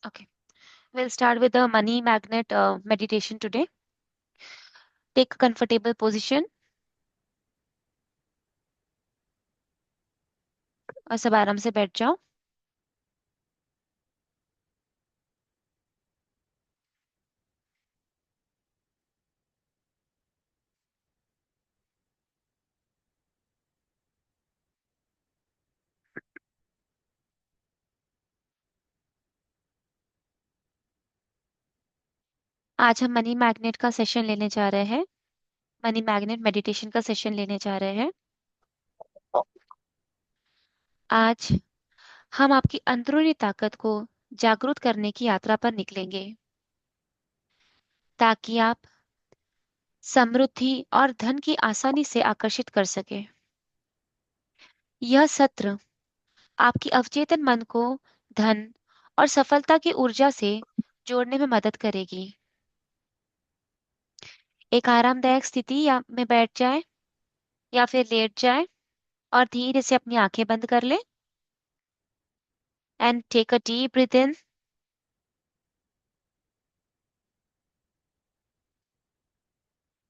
Okay, we'll start with the money magnet meditation today. Take a comfortable position और सब आराम से बैठ जाओ। आज हम मनी मैग्नेट का सेशन लेने जा रहे हैं। मनी मैग्नेट मेडिटेशन का सेशन लेने जा रहे हैं। आज हम आपकी अंदरूनी ताकत को जागरूक करने की यात्रा पर निकलेंगे ताकि आप समृद्धि और धन की आसानी से आकर्षित कर सके। यह सत्र आपकी अवचेतन मन को धन और सफलता की ऊर्जा से जोड़ने में मदद करेगी। एक आरामदायक स्थिति या में बैठ जाए या फिर लेट जाए और धीरे से अपनी आंखें बंद कर ले and take a deep breath in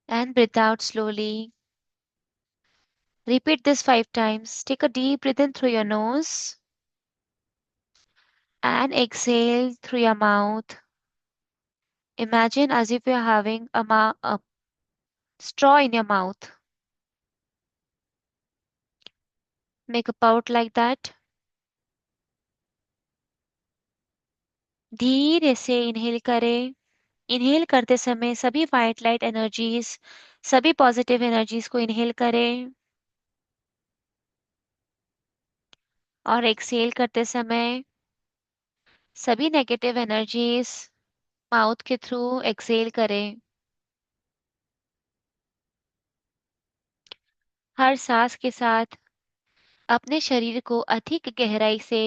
and breathe out slowly. Repeat this 5 times. Take a deep breath in through your nose and exhale through your mouth. Imagine as if you're having a straw in your mouth. Make a pout like that. धीरे से inhale करें। Inhale करते समय सभी white light energies, सभी positive energies को inhale करें और एक्सहेल करते समय सभी नेगेटिव एनर्जीज माउथ के थ्रू एक्सहेल करें। हर सांस के साथ अपने शरीर को अधिक गहराई से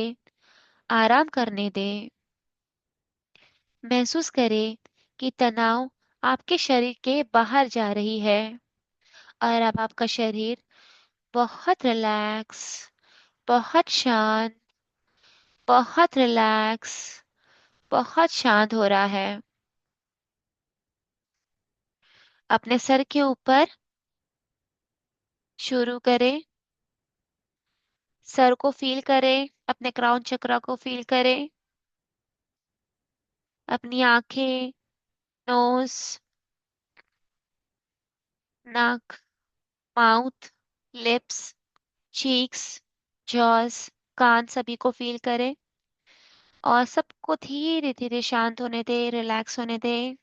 आराम करने दें। महसूस करें कि तनाव आपके शरीर के बाहर जा रही है और अब आपका शरीर बहुत रिलैक्स, बहुत शांत, बहुत रिलैक्स, बहुत शांत हो रहा है। अपने सर के ऊपर शुरू करें। सर को फील करें, अपने क्राउन चक्रा को फील करें। अपनी आंखें, नोज, नाक, माउथ, लिप्स, चीक्स, जॉज, कान सभी को फील करें और सबको धीरे धीरे शांत होने दे, रिलैक्स होने दे।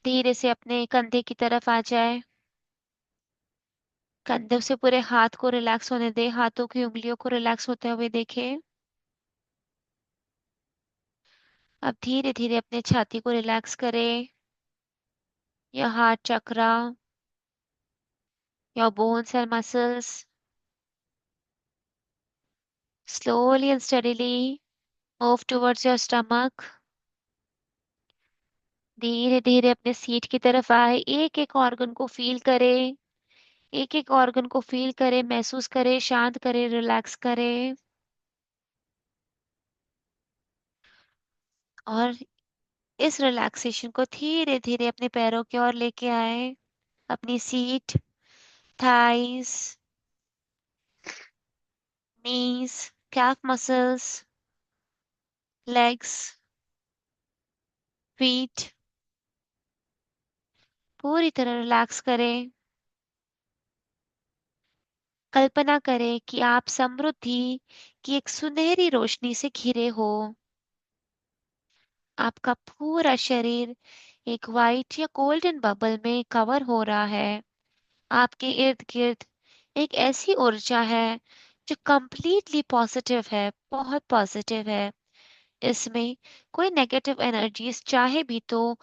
धीरे से अपने कंधे की तरफ आ जाए। कंधों से पूरे हाथ को रिलैक्स होने दे, हाथों की उंगलियों को रिलैक्स होते हुए देखें। अब धीरे धीरे अपने छाती को रिलैक्स करें, your heart chakra, your bones and muscles. Slowly and steadily move towards your stomach. धीरे धीरे अपने सीट की तरफ आए, एक एक ऑर्गन को फील करें, एक एक ऑर्गन को फील करें, महसूस करें, शांत करें, रिलैक्स करें और इस रिलैक्सेशन को धीरे धीरे अपने पैरों की ओर लेके आए। अपनी सीट, थाइस, नीज, calf muscles, legs, feet पूरी तरह रिलैक्स करें। कल्पना करें कि आप समृद्धि की एक सुनहरी रोशनी से घिरे हो। आपका पूरा शरीर एक वाइट या गोल्डन बबल में कवर हो रहा है। आपके इर्द गिर्द एक ऐसी ऊर्जा है जो कंप्लीटली पॉजिटिव है, बहुत पॉजिटिव है। इसमें कोई नेगेटिव एनर्जीज चाहे भी तो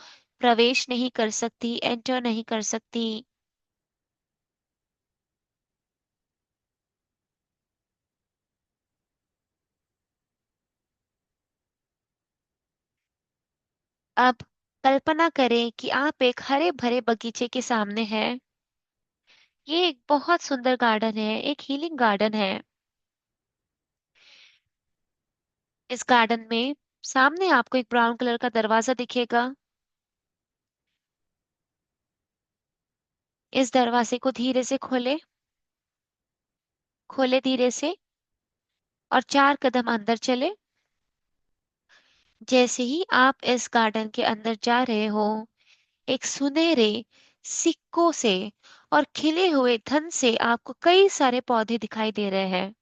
प्रवेश नहीं कर सकती, एंटर नहीं कर सकती। अब कल्पना करें कि आप एक हरे भरे बगीचे के सामने हैं। ये एक बहुत सुंदर गार्डन है, एक हीलिंग गार्डन है। इस गार्डन में सामने आपको एक ब्राउन कलर का दरवाजा दिखेगा। इस दरवाजे को धीरे से खोले, खोले धीरे से, और 4 कदम अंदर चले। जैसे ही आप इस गार्डन के अंदर जा रहे हो, एक सुनहरे सिक्कों से और खिले हुए धन से आपको कई सारे पौधे दिखाई दे रहे हैं।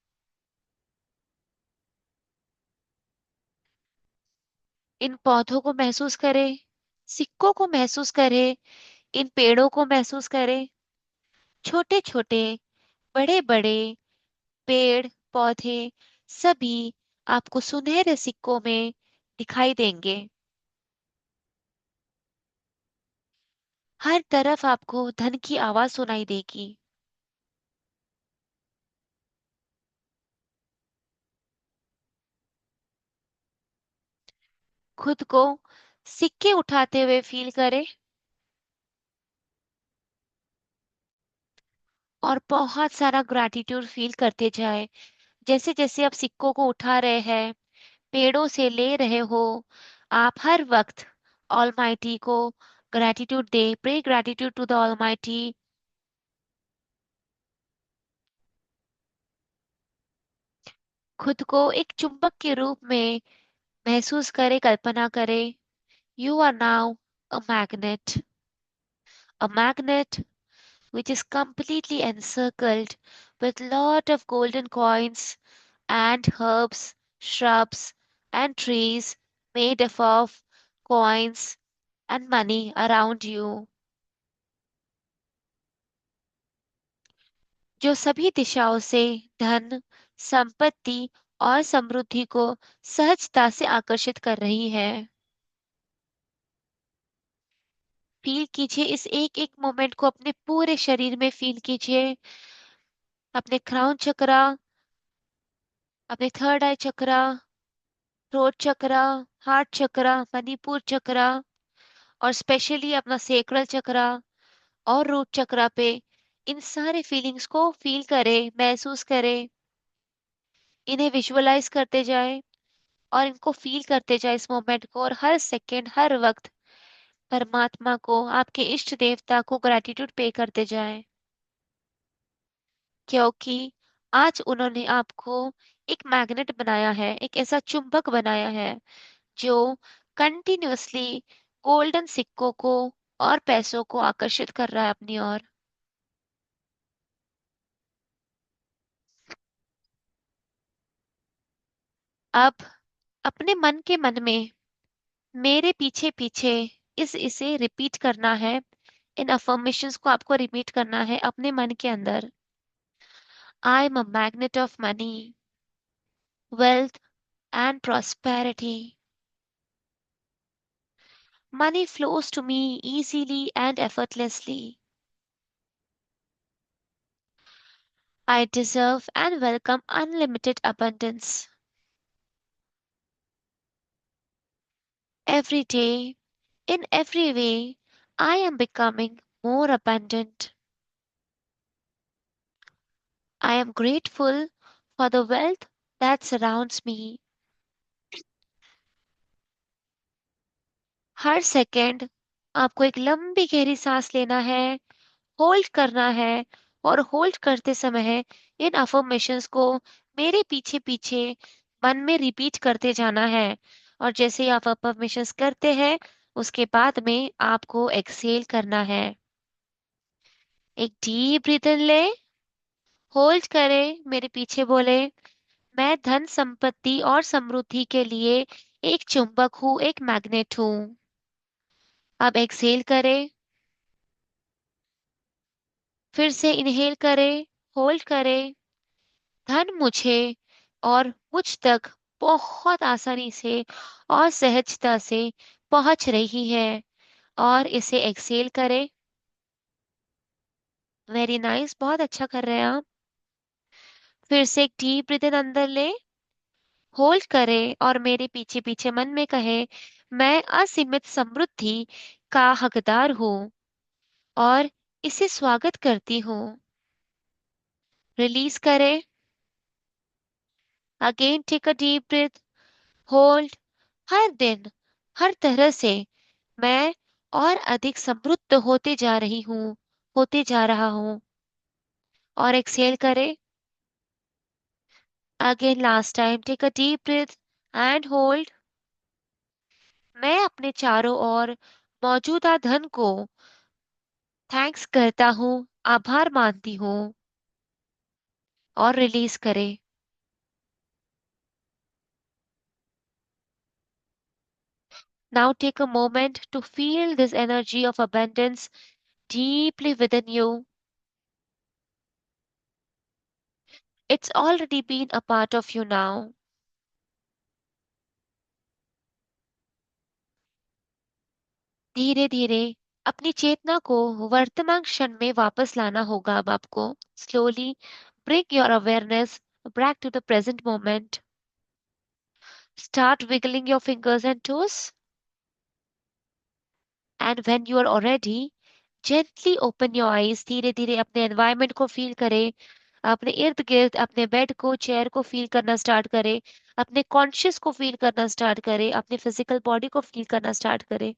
इन पौधों को महसूस करें, सिक्कों को महसूस करें, इन पेड़ों को महसूस करें। छोटे छोटे, बड़े बड़े पेड़ पौधे सभी आपको सुनहरे सिक्कों में दिखाई देंगे। हर तरफ आपको धन की आवाज सुनाई देगी। खुद को सिक्के उठाते हुए फील करें और बहुत सारा ग्रैटिट्यूड फील करते जाए। जैसे जैसे आप सिक्कों को उठा रहे हैं, पेड़ों से ले रहे हो, आप हर वक्त ऑलमाइटी को ग्रैटिट्यूड दे, pray gratitude to the almighty. खुद को एक चुंबक के रूप में महसूस करे, कल्पना करे। You are now a magnet, a magnet which is completely encircled with lot of golden coins and herbs, shrubs, and trees made up of coins and money around you, जो सभी दिशाओं से धन, संपत्ति और समृद्धि को सहजता से आकर्षित कर रही है। फील कीजिए इस एक एक मोमेंट को, अपने पूरे शरीर में फील कीजिए। अपने क्राउन चक्रा, अपने थर्ड आई चक्रा, थ्रोट चक्रा, हार्ट चक्रा, मणिपुर चक्रा, और स्पेशली अपना सेक्रल चक्रा और रूट चक्रा पे इन सारे फीलिंग्स को फील करें, महसूस करें। इन्हें विजुअलाइज करते जाएं और इनको फील करते जाएं इस मोमेंट को, और हर सेकेंड हर वक्त परमात्मा को, आपके इष्ट देवता को ग्रेटिट्यूड पे करते जाएं, क्योंकि आज उन्होंने आपको एक मैग्नेट बनाया है, एक ऐसा चुंबक बनाया है जो कंटिन्यूअसली गोल्डन सिक्कों को और पैसों को आकर्षित कर रहा है अपनी ओर। अब अपने मन के मन में मेरे पीछे पीछे इसे रिपीट करना है। इन अफर्मेशंस को आपको रिपीट करना है अपने मन के अंदर। I am a magnet of money, wealth and prosperity. Money flows to me easily and effortlessly. I deserve and welcome unlimited abundance. Every day, in every way, I am becoming more abundant. I am grateful for the wealth that surrounds me. Her second आपको एक लंबी गहरी सांस लेना है, hold करना है, और होल्ड करते समय इन अफर्मेशंस को मेरे पीछे पीछे मन में रिपीट करते जाना है। और जैसे ही आप अफर्मेशंस करते हैं, उसके बाद में आपको एक्सेल करना है। एक डीप ब्रीथ इन ले, होल्ड करें, मेरे पीछे बोले, मैं धन संपत्ति और समृद्धि के लिए एक चुंबक हूँ, एक मैग्नेट हूँ। अब एक्सेल करें, फिर से इनहेल करें, होल्ड करें। धन मुझे और मुझ तक बहुत आसानी से और सहजता से पहुंच रही है, और इसे एक्सेल करें। वेरी नाइस, बहुत अच्छा कर रहे हैं आप। फिर से एक डीप ब्रीथ इन अंदर ले, होल्ड करें, और मेरे पीछे पीछे मन में कहे, मैं असीमित समृद्धि का हकदार हूँ और इसे स्वागत करती हूँ। रिलीज करें। Again take a deep breath, hold. हर दिन, हर तरह से मैं और अधिक समृद्ध होते जा रही हूँ, होते जा रहा हूँ। और एक्सहेल करें। Again last time, take a deep breath and hold. मैं अपने चारों ओर मौजूदा धन को थैंक्स करता हूँ, आभार मानती हूँ। और रिलीज करें। Now take a moment to feel this energy of abundance deeply within you. It's already been a part of you now. धीरे धीरे अपनी चेतना को वर्तमान क्षण में वापस लाना होगा अब आपको। Slowly bring your awareness back to the present moment. Start wiggling your fingers and toes. And when you are ready, gently open your eyes. धीरे धीरे अपने एनवायरनमेंट को फील करें, अपने इर्द गिर्द अपने बेड को, चेयर को फील करना स्टार्ट करें, अपने कॉन्शियस को फील करना स्टार्ट करें, अपने फिजिकल बॉडी को फील करना स्टार्ट करें।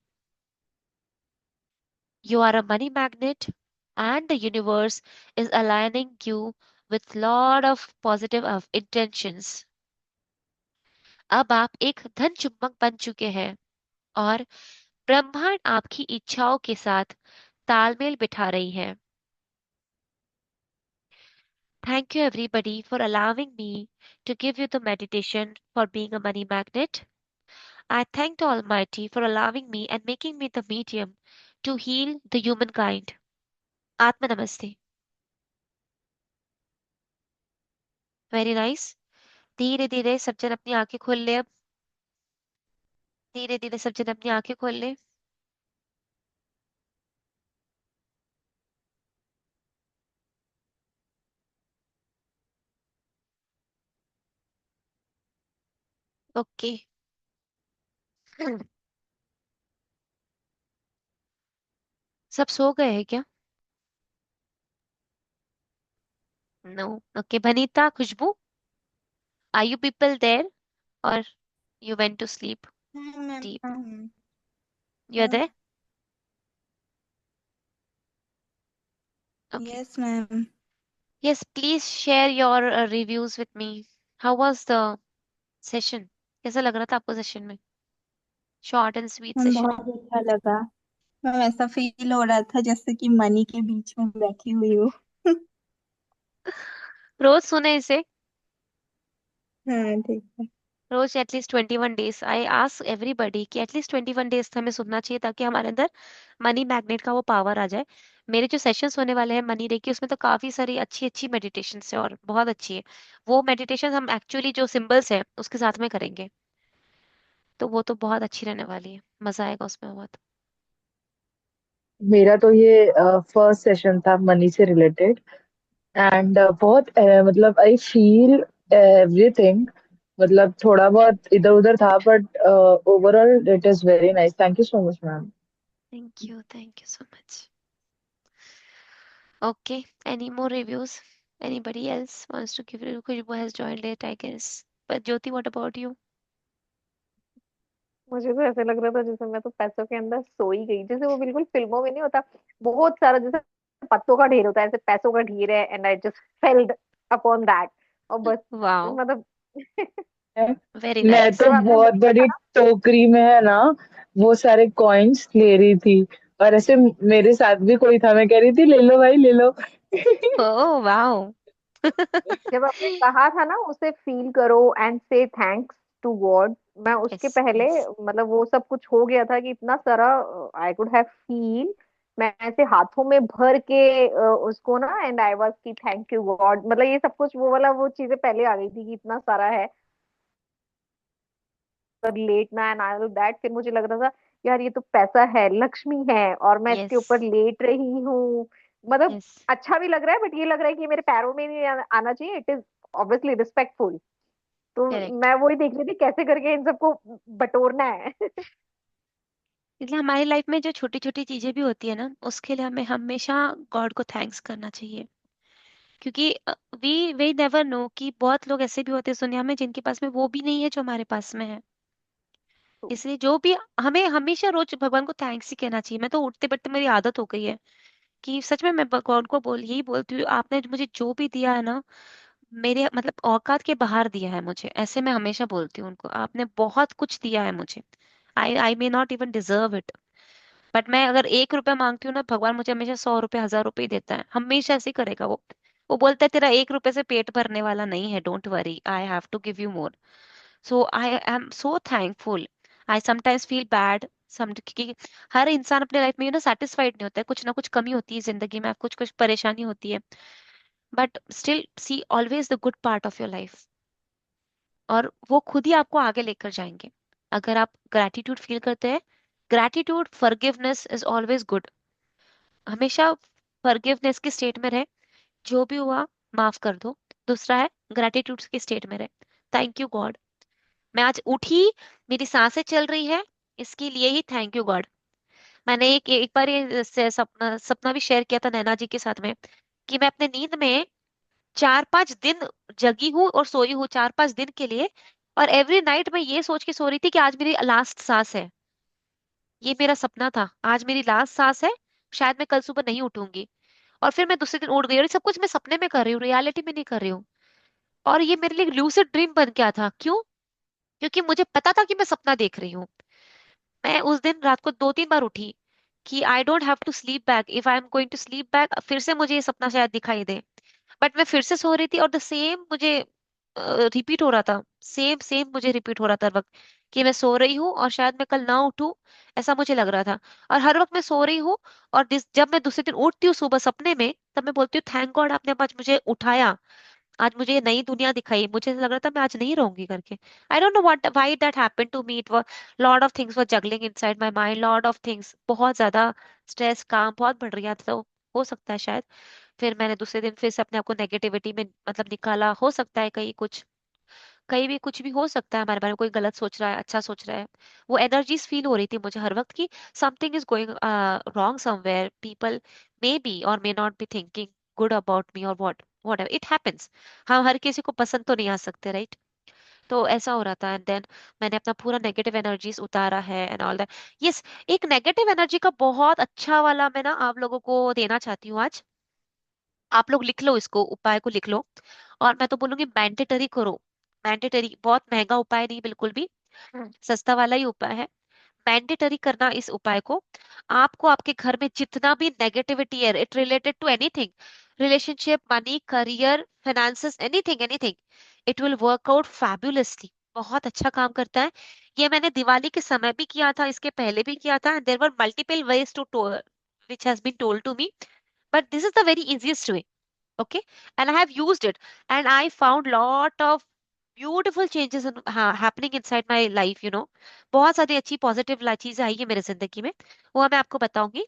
You are a money magnet and the universe is aligning you with lot of positive of intentions. अब आप एक धन चुंबक बन चुके हैं और ब्रह्मांड आपकी इच्छाओं के साथ तालमेल बिठा रही है। Thank you everybody for allowing me to give you the meditation for being a money magnet. I thank the Almighty for allowing me and making me the medium to heal the humankind. Atma Namaste. Very nice. धीरे धीरे सब जन अपनी आंखें खोल ले अब। धीरे धीरे सब जन अपनी आंखें खोल ले। ओके। सब सो गए हैं क्या? No. Okay, Bhanita, Khushboo, are you people there और यू वेंट टू स्लीप हाँ मैम, डीप? हाँ ma'am. You are there? Okay. Yes ma'am. Yes, please share your reviews with me. How was the session? कैसा लग रहा था आपको सेशन में? Short and sweet ma'am session. बहुत अच्छा लगा। मैम ऐसा फील हो रहा था जैसे कि मनी के बीच में बैठी हुई हूँ। रोज सुने इसे। हाँ ठीक है। रोज at least 21 days. I ask everybody कि एटलीस्ट 21 डेज हमें सुनना चाहिए ताकि हमारे अंदर मनी मैग्नेट का वो पावर आ जाए। मेरे जो सेशंस होने वाले हैं मनी रे की, उसमें तो काफी सारी अच्छी अच्छी मेडिटेशन है और बहुत अच्छी है। वो मेडिटेशन हम एक्चुअली जो सिंबल्स है उसके साथ में करेंगे, तो वो तो बहुत अच्छी रहने वाली है। मजा आएगा उसमें बहुत। मेरा तो ये फर्स्ट सेशन था मनी से रिलेटेड। एंड बहुत मतलब आई फील एवरीथिंग। मतलब थोड़ा बहुत इधर उधर था but overall it is very nice. Thank you so much ma'am. Thank you so much. Okay, any more reviews? Anybody else wants to give review? Kushbu has joined late, I guess. But Jyoti, what about you? मुझे तो ऐसे लग रहा था जैसे मैं तो पैसों के अंदर सो ही गई, जैसे वो बिल्कुल फिल्मों में नहीं होता, बहुत सारा जैसे पत्तों का ढेर होता है, ऐसे पैसों का ढेर है, and I just failed upon that. और बस Wow, मतलब very मैं nice. तो जब आपने बहुत बोला था बड़ी ना, टोकरी में है ना वो सारे कॉइन्स ले रही थी। और ऐसे मेरे साथ भी कोई था, मैं कह रही थी ले लो भाई ले लो। Oh, wow. जब आपने कहा था ना उसे फील करो एंड से थैंक्स टू गॉड, मैं उसके Yes, पहले yes. मतलब वो सब कुछ हो गया था कि इतना सारा आई कुड हैव फील, मैं ऐसे हाथों में भर के उसको ना, एंड आई वाज की थैंक यू गॉड, मतलब ये सब कुछ वो वाला वो चीजें पहले आ गई थी कि इतना सारा है पर लेटना एंड ऑल दैट। फिर मुझे लग रहा था यार ये तो पैसा है, लक्ष्मी है, और मैं इसके ऊपर Yes, लेट रही हूँ। मतलब yes. अच्छा भी लग रहा है, बट ये लग रहा है कि ये मेरे पैरों में नहीं आना चाहिए। It is obviously respectful. तो Correct. मैं वही देख रही थी कैसे करके इन सबको बटोरना है। इसलिए हमारी लाइफ में जो छोटी छोटी चीजें भी होती है ना, उसके लिए हमें हमेशा गॉड को थैंक्स करना चाहिए। क्योंकि वी वी नेवर नो कि बहुत लोग ऐसे भी होते हैं दुनिया में जिनके पास में वो भी नहीं है जो हमारे पास में है। ट्रू। इसलिए जो भी, हमें हमेशा रोज भगवान को थैंक्स ही कहना चाहिए। मैं तो उठते बैठते मेरी आदत हो गई है कि सच में मैं भगवान को यही बोलती हूँ, आपने मुझे जो भी दिया है ना, मेरे मतलब औकात के बाहर दिया है मुझे, ऐसे मैं हमेशा बोलती हूँ उनको, आपने बहुत कुछ दिया है मुझे। I may not even deserve it, but मैं अगर 1 रुपया मांगती हूँ ना, भगवान मुझे हमेशा 100 रुपये 1000 रुपये ही देता है, हमेशा ऐसे ही करेगा वो बोलता है तेरा 1 रुपये से पेट भरने वाला नहीं है, don't worry, I have to give you more. So I am so thankful. I sometimes feel bad some, क्योंकि हर इंसान अपने लाइफ में सेटिस्फाइड नहीं होता है, कुछ ना कुछ कमी होती है जिंदगी में, कुछ कुछ परेशानी होती है, but still see always the good part of your life, और वो खुद ही आपको आगे लेकर जाएंगे अगर आप ग्रैटिट्यूड फील करते हैं। Gratitude, forgiveness is always good. हमेशा फॉरगिवनेस की स्टेट में रहे, जो भी हुआ माफ कर दो। दूसरा है ग्रैटिट्यूड की स्टेट में रहे, थैंक यू गॉड, मैं आज उठी, मेरी सांसें चल रही है, इसके लिए ही थैंक यू गॉड। मैंने एक एक बार ये सपना सपना भी शेयर किया था नैना जी के साथ में, कि मैं अपने नींद में 4-5 दिन जगी हूँ और सोई हूँ, 4-5 दिन के लिए, और एवरी नाइट मैं ये सोच के सो रही थी कि आज मेरी लास्ट सांस है, ये मेरा सपना था, आज मेरी लास्ट सांस है, शायद मैं कल सुबह नहीं उठूंगी। और फिर मैं दूसरे दिन उठ गई, और ये सब कुछ मैं सपने में कर रही हूँ, रियलिटी में नहीं कर रही हूँ। और ये मेरे लिए लूसिड ड्रीम बन गया था, क्यों? क्योंकि मुझे पता था कि मैं सपना देख रही हूँ। मैं उस दिन रात को 2-3 बार उठी कि I don't have to sleep back, if I am going to sleep back फिर से मुझे ये सपना शायद दिखाई दे। बट मैं फिर से सो रही थी, और द सेम मुझे रिपीट हो रहा था, सेम सेम मुझे रिपीट हो रहा था हर वक्त, कि मैं सो रही हूँ और शायद मैं कल ना उठूं, ऐसा मुझे लग रहा था। और हर वक्त मैं सो रही हूँ, और जब मैं दूसरे दिन उठती हूँ सुबह सपने में, तब मैं बोलती हूँ थैंक गॉड आपने आज मुझे उठाया, आज मुझे ये नई दुनिया दिखाई, मुझे ऐसा लग रहा था मैं आज नहीं रहूंगी करके। I don't know what why that happened to me, it was lot of things were juggling inside my mind, lot of things, बहुत ज्यादा स्ट्रेस, काम बहुत बढ़ रहा था, तो हो सकता है शायद फिर मैंने दूसरे दिन फिर से अपने आप को नेगेटिविटी में मतलब निकाला, हो सकता है कहीं कुछ, कहीं भी कुछ भी हो सकता है, हमारे बारे में कोई गलत सोच रहा है, अच्छा सोच रहा है। वो एनर्जीज फील हो रही थी मुझे हर वक्त की, something is going wrong somewhere, people may be और may not be thinking good about me, और व्हाट एवर इट हैपेंस, हम हर किसी को पसंद तो नहीं आ सकते, राइट? तो ऐसा हो रहा था, एंड देन मैंने अपना पूरा नेगेटिव एनर्जीज उतारा है एंड ऑल दैट। यस, एक नेगेटिव एनर्जी का बहुत अच्छा वाला मैं ना आप लोगों को देना चाहती हूँ आज। आप लोग लिख लो, इसको उपाय को लिख लो, और मैं तो बोलूंगी मैंडेटरी करो। मैंडेटरी, बहुत महंगा उपाय नहीं बिल्कुल भी, हम्म। सस्ता वाला ही उपाय है। मैंडेटरी करना इस उपाय को। आपको आपके घर में जितना भी नेगेटिविटी है, it related to anything, relationship, money, career, finances, anything anything, it will work out fabulously, बहुत अच्छा काम करता है। ये मैंने दिवाली के समय भी किया था, इसके पहले भी किया था, there were multiple ways to which has been told to me, but this is the very easiest way. Okay, and I have used it, and I found lot of beautiful changes happening inside my life, बहुत सारी अच्छी positive चीजें आई है मेरे जिंदगी में, वो मैं आपको बताऊंगी।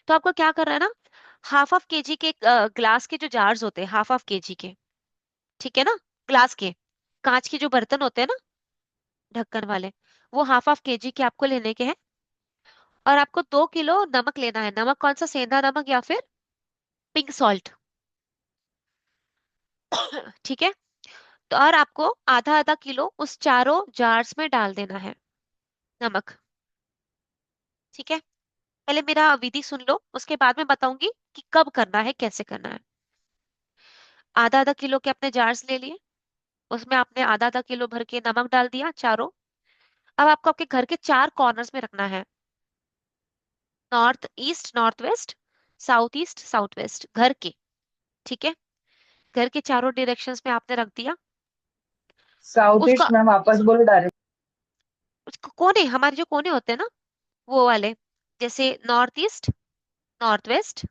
तो आपको क्या करना है ना, हाफ ऑफ केजी के ग्लास के जो जार्स होते हैं, हाफ ऑफ केजी के, ठीक है ना, ग्लास के, कांच के जो बर्तन होते हैं ना, ढक्कन वाले, वो हाफ ऑफ केजी के आपको लेने के हैं। और आपको 2 किलो नमक लेना है, नमक कौन सा, सेंधा नमक या फिर पिंक सॉल्ट, ठीक है? तो और आपको आधा आधा किलो उस चारों जार्स में डाल देना है, नमक, ठीक है? पहले मेरा विधि सुन लो, उसके बाद में बताऊंगी कि कब करना है, कैसे करना है। आधा आधा किलो के अपने जार्स ले लिए, उसमें आपने आधा आधा किलो भर के नमक डाल दिया चारों। अब आपको आपके घर के 4 कॉर्नर्स में रखना है, north east north west, south east south west, घर के, ठीक है? घर के चारों डायरेक्शंस में आपने रख दिया। साउथ उसका ईस्ट मैम वापस बोलो डायरेक्ट। कोने, हमारे जो कोने होते हैं ना, वो वाले, जैसे north east north west,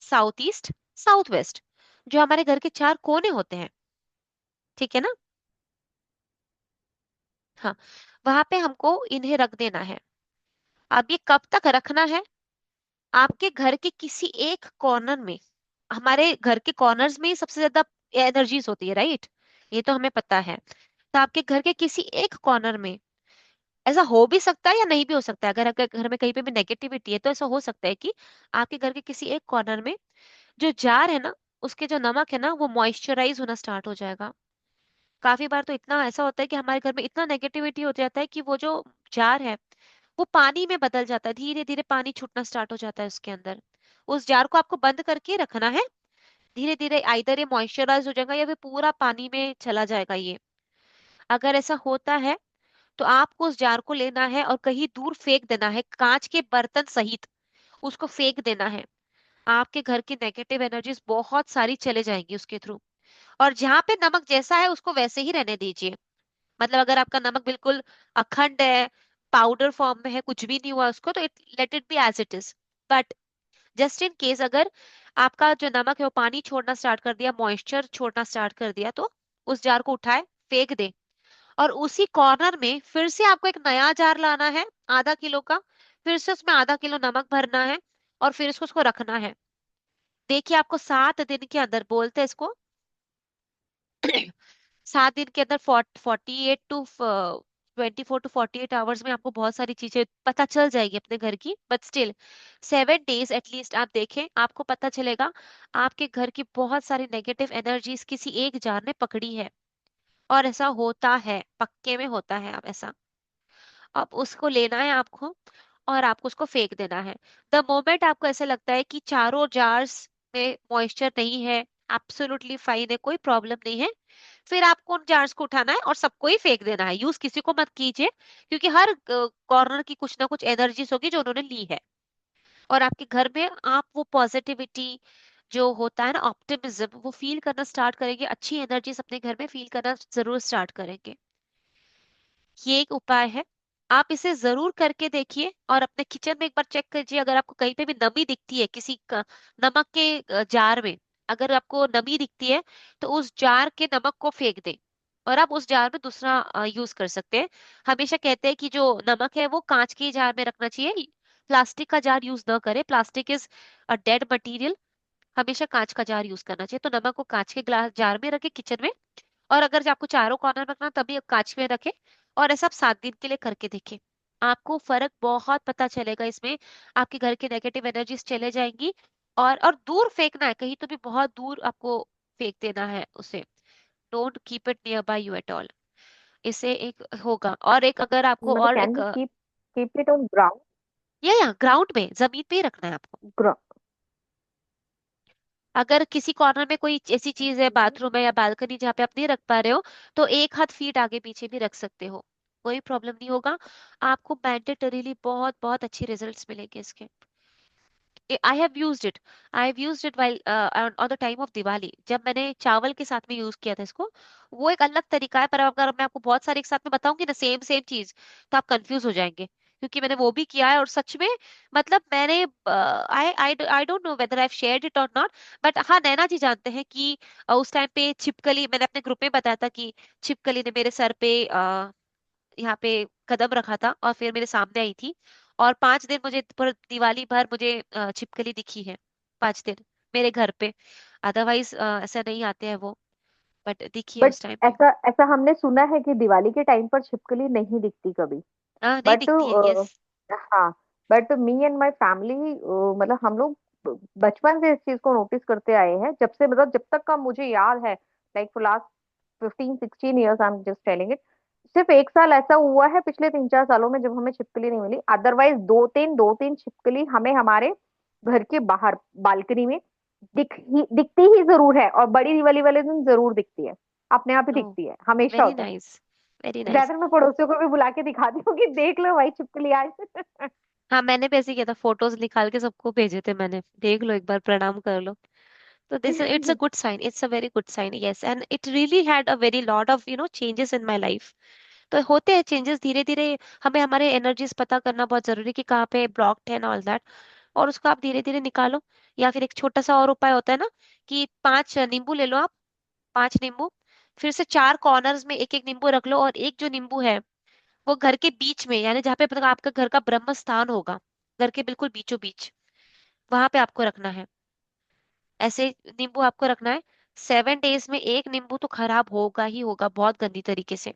south east south west, जो हमारे घर के 4 कोने होते हैं, ठीक है ना? हाँ, वहां पे हमको इन्हें रख देना है। अब ये कब तक रखना है? आपके घर के किसी एक कॉर्नर में, हमारे घर के कॉर्नर्स में ही सबसे ज्यादा एनर्जीज होती है, राइट? ये तो हमें पता है। तो आपके घर के किसी एक कॉर्नर में, ऐसा हो भी सकता है या नहीं भी हो सकता है, अगर अगर घर में कहीं पे भी नेगेटिविटी है, तो ऐसा हो सकता है कि आपके घर के किसी एक कॉर्नर में जो जार है ना, उसके जो नमक है ना, वो मॉइस्चराइज होना स्टार्ट हो जाएगा। काफी बार तो इतना ऐसा होता है कि हमारे घर में इतना नेगेटिविटी हो जाता है कि वो जो जार है वो पानी में बदल जाता है, धीरे धीरे पानी छूटना स्टार्ट हो जाता है उसके अंदर। उस जार को आपको बंद करके रखना है। धीरे धीरे आइदर ये मॉइस्चराइज हो जाएगा या फिर पूरा पानी में चला जाएगा ये। अगर ऐसा होता है तो आपको उस जार को लेना है और कहीं दूर फेंक देना है, कांच के बर्तन सहित उसको फेंक देना है। आपके घर की नेगेटिव एनर्जीज बहुत सारी चले जाएंगी उसके थ्रू। और जहाँ पे नमक जैसा है उसको वैसे ही रहने दीजिए। मतलब अगर आपका नमक बिल्कुल अखंड है, पाउडर फॉर्म में है, कुछ भी नहीं हुआ उसको, तो let it be as it is. But just in case अगर आपका जो नमक है वो पानी छोड़ना स्टार्ट कर दिया, मॉइस्चर छोड़ना स्टार्ट कर दिया, तो उस जार को उठाए, फेंक दे। और उसी कॉर्नर में फिर से आपको एक नया जार लाना है, ½ किलो का। फिर से उसमें ½ किलो नमक भरना है और फिर उसको रखना है। देखिए आपको 7 दिन के अंदर, बोलते हैं इसको 7 दिन के अंदर, 24 to 48 आवर्स में आपको बहुत सारी चीजें पता चल जाएगी अपने घर की। बट स्टिल 7 डेज एटलीस्ट आप देखें, आपको पता चलेगा आपके घर की बहुत सारी नेगेटिव एनर्जीज किसी एक जार ने पकड़ी है। और ऐसा होता है, पक्के में होता है। आप ऐसा, अब उसको लेना है आपको और आपको उसको फेंक देना है। द मोमेंट आपको ऐसा लगता है कि चारों जार्स में मॉइस्चर नहीं है, एब्सोल्युटली फाइन है, कोई प्रॉब्लम नहीं है, फिर आपको उन जार्स को उठाना है और सबको ही फेंक देना है। यूज किसी को मत कीजिए, क्योंकि हर कॉर्नर की कुछ ना कुछ एनर्जीज होगी जो उन्होंने ली है। और आपके घर में आप वो पॉजिटिविटी जो होता है ना, ऑप्टिमिज्म, वो फील करना स्टार्ट करेंगे। अच्छी एनर्जीज अपने घर में फील करना जरूर स्टार्ट करेंगे। ये एक उपाय है, आप इसे जरूर करके देखिए। और अपने किचन में एक बार चेक कीजिए, अगर आपको कहीं पे भी नमी दिखती है किसी नमक के जार में, अगर आपको नमी दिखती है तो उस जार के नमक को फेंक दें और आप उस जार में दूसरा यूज कर सकते हैं। हमेशा कहते हैं कि जो नमक है वो कांच के जार में रखना चाहिए, प्लास्टिक का जार यूज न करें। Plastic is a dead material. हमेशा कांच का जार यूज करना चाहिए। तो नमक को कांच के ग्लास जार में रखे किचन में, और अगर आपको चारों कॉर्नर रखना तभी आप कांच में रखें। और ऐसा आप 7 दिन के लिए करके देखें, आपको फर्क बहुत पता चलेगा इसमें। आपके घर की नेगेटिव एनर्जीज चले जाएंगी। और दूर फेंकना है, कहीं तो भी बहुत दूर आपको फेंक देना है उसे। Don't keep it near by you at all. इसे एक होगा। और एक अगर आपको मतलब और कैन एक we keep it on ground? या ग्राउंड में, जमीन पे ही रखना है आपको। अगर किसी कॉर्नर में कोई ऐसी चीज है, बाथरूम है या बालकनी, जहाँ पे आप नहीं रख पा रहे हो, तो 1 हाथ फीट आगे पीछे भी रख सकते हो, कोई प्रॉब्लम नहीं होगा। आपको मैंडेटरीली बहुत बहुत अच्छे रिजल्ट्स मिलेंगे इसके। I have used it. I have used it while on the time of Diwali, जब मैंने चावल के साथ में यूज किया था इसको। वो एक अलग तरीका है, पर अगर मैं आपको बहुत सारे एक साथ में बताऊंगी ना, सेम सेम चीज, तो आप कंफ्यूज हो जाएंगे। क्योंकि मैंने वो भी किया है और सच में, मतलब मैंने I I I don't know whether I shared it और नॉट। बट हाँ, नैना जी जानते हैं कि उस टाइम पे छिपकली, मैंने अपने ग्रुप में बताया था कि छिपकली ने मेरे सर पे यहाँ पे कदम रखा था और फिर मेरे सामने आई थी। और 5 दिन मुझे, पूरा दिवाली भर मुझे छिपकली दिखी है, 5 दिन मेरे घर पे। अदरवाइज ऐसा नहीं आते हैं वो, बट दिखी है बट उस टाइम पे। ऐसा ऐसा हमने सुना है कि दिवाली के टाइम पर छिपकली नहीं दिखती कभी। नहीं बट दिखती है, यस। हाँ, but me and my family, मतलब हम लोग बचपन से इस चीज को नोटिस करते आए हैं, जब से, मतलब जब तक का मुझे याद है, like for last 15-16 years, I am just telling it. सिर्फ 1 साल ऐसा हुआ है पिछले 3-4 सालों में जब हमें छिपकली नहीं मिली, अदरवाइज दो तीन छिपकली हमें हमारे घर के बाहर बालकनी में दिखती ही जरूर है, और बड़ी दिवाली वाले दिन जरूर दिखती है। अपने आप ही ओह, दिखती है, हमेशा वेरी होता है। Nice, very nice. ज्यादातर मैं पड़ोसियों को भी बुला के दिखाती हूँ कि देख लो भाई छिपकली आज। हाँ, मैंने भी ऐसे किया था, फोटोज निकाल के सबको भेजे थे मैंने, देख लो एक बार, प्रणाम कर लो। तो this it's a good sign, it's a very good sign, yes. And it really had a very lot of changes in my life. तो होते हैं चेंजेस धीरे धीरे। हमें हमारे एनर्जीज पता करना बहुत जरूरी है कि कहाँ पे ब्लॉक्ड है, ऑल दैट। और उसको आप धीरे धीरे निकालो। या फिर एक छोटा सा और उपाय होता है ना, कि 5 नींबू ले लो आप, 5 नींबू। फिर से 4 कॉर्नर्स में एक एक नींबू रख लो, और एक जो नींबू है वो घर के बीच में, यानी जहाँ पे मतलब आपका घर का ब्रह्म स्थान होगा, घर के बिल्कुल बीचों बीच, वहां पे आपको रखना है। ऐसे नींबू आपको रखना है। 7 डेज में एक नींबू तो खराब होगा ही होगा, बहुत गंदी तरीके से।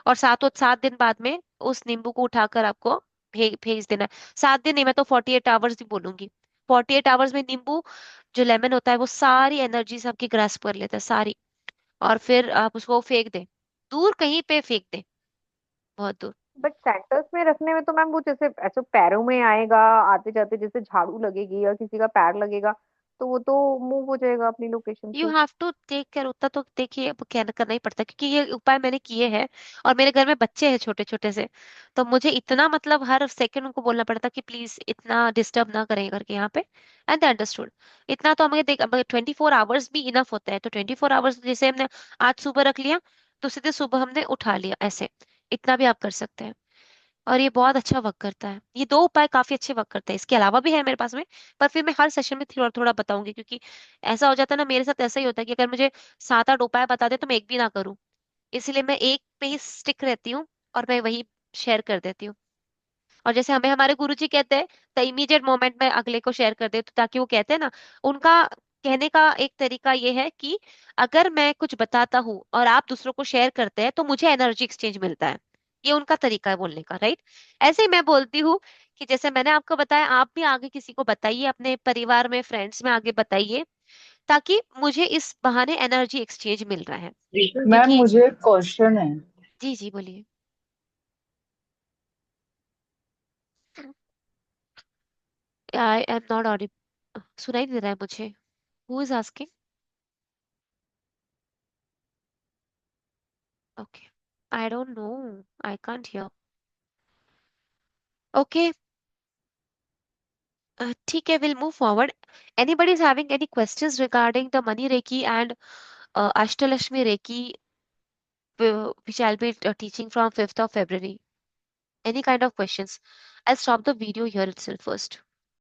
और 7 दिन बाद में उस नींबू को उठाकर आपको भेज देना है। 7 दिन नहीं, मैं तो 48 आवर्स भी बोलूंगी। 48 आवर्स में नींबू, जो लेमन होता है, वो सारी एनर्जी से आपकी ग्रास कर लेता है, सारी। और फिर आप उसको फेंक दें। दूर कहीं पे फेंक दे, बहुत दूर। बट सेंटर्स में रखने में तो मैम वो जैसे ऐसे पैरों में आएगा, आते जाते जैसे झाड़ू लगेगी या किसी का पैर लगेगा, तो वो तो मूव हो जाएगा अपनी लोकेशन यू से। हैव टू टेक केयर, उतना तो देखिए अब कहना करना ही पड़ता है, क्योंकि ये उपाय मैंने किए हैं और मेरे घर में बच्चे हैं छोटे छोटे से, तो मुझे इतना मतलब हर सेकंड उनको बोलना पड़ता कि प्लीज इतना डिस्टर्ब ना करें करके यहाँ पे। And they understood. इतना तो हमें देख, 24 आवर्स भी इनफ होता है, तो 24 आवर्स जैसे हमने आज सुबह रख लिया तो सीधे सुबह हमने उठा लिया, ऐसे इतना भी आप कर सकते हैं। और ये बहुत अच्छा वर्क करता है, ये दो उपाय काफी अच्छे वर्क करते हैं, इसके अलावा भी है मेरे पास में, पर फिर मैं हर सेशन में थोड़ा थोड़ा बताऊंगी, क्योंकि ऐसा हो जाता है ना, मेरे साथ ऐसा ही होता है कि अगर मुझे 7 8 उपाय बता दे तो मैं एक भी ना करूं, इसलिए मैं एक पे ही स्टिक रहती हूँ और मैं वही शेयर कर देती हूँ। और जैसे हमें हमारे गुरुजी कहते हैं, द इमीडिएट मोमेंट में अगले को शेयर कर दे, तो ताकि वो कहते हैं ना, उनका कहने का एक तरीका ये है कि अगर मैं कुछ बताता हूँ और आप दूसरों को शेयर करते हैं तो मुझे एनर्जी एक्सचेंज मिलता है। ये उनका तरीका है बोलने का, राइट। ऐसे ही मैं बोलती हूँ कि जैसे मैंने आपको बताया, आप भी आगे किसी को बताइए, अपने परिवार में, फ्रेंड्स में आगे बताइए, ताकि मुझे इस बहाने एनर्जी एक्सचेंज मिल रहा है। मैम क्योंकि मुझे क्वेश्चन है। जी जी बोलिए। आई एम नॉट ऑडिबल, सुनाई नहीं दे रहा है मुझे। Who is asking? Okay, I don't know, I can't hear. Okay, ठीक है, will move forward. Anybody is having any questions regarding the money reiki and Ashtalakshmi reiki, which I'll be teaching from 5th of February? Any kind of questions? I'll stop the video here itself first.